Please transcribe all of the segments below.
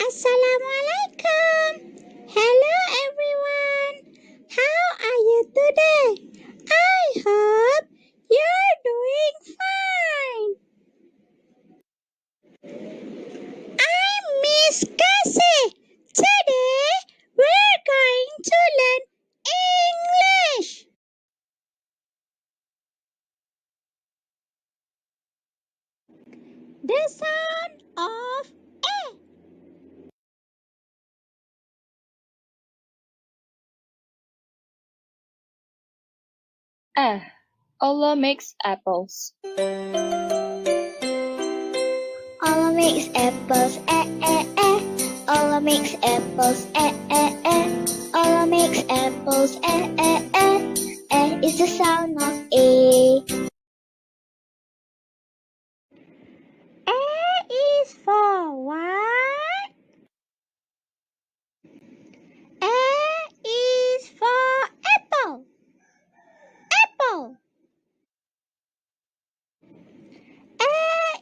Assalamualaikum. Hello everyone. How are you today? I hope you're doing fine. I'm Miss Cassie. Today we're going to learn English. The sound of A. Allah makes apples. Allah makes apples, Allah makes apples, Allah makes apples, is the sound of A. A is for what? A is for apple. Apple. A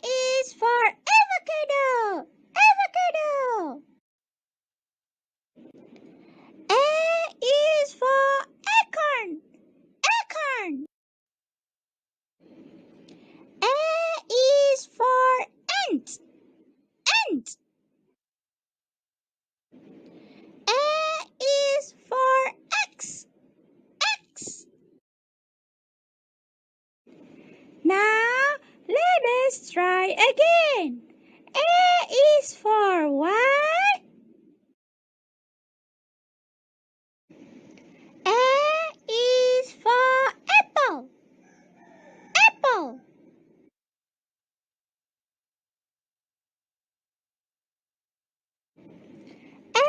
is for avocado. Avocado. A is for acorn. Acorn. A is for ant. Ant. A is for X. X. Now let us try again. A is for what? A is for apple. Apple. A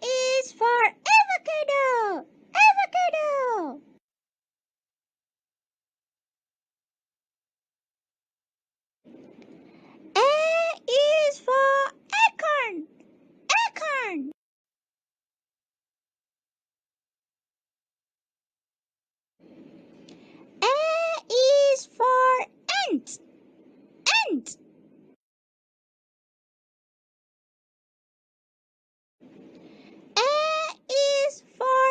is for avocado. Avocado. A is for acorn. Acorn. A is for ant. Ant. A is for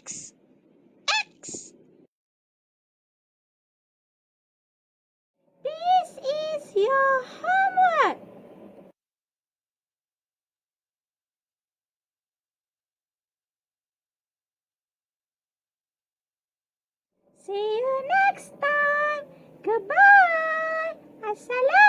X. X. This is your homework. See you next time. Goodbye. Assalamualaikum.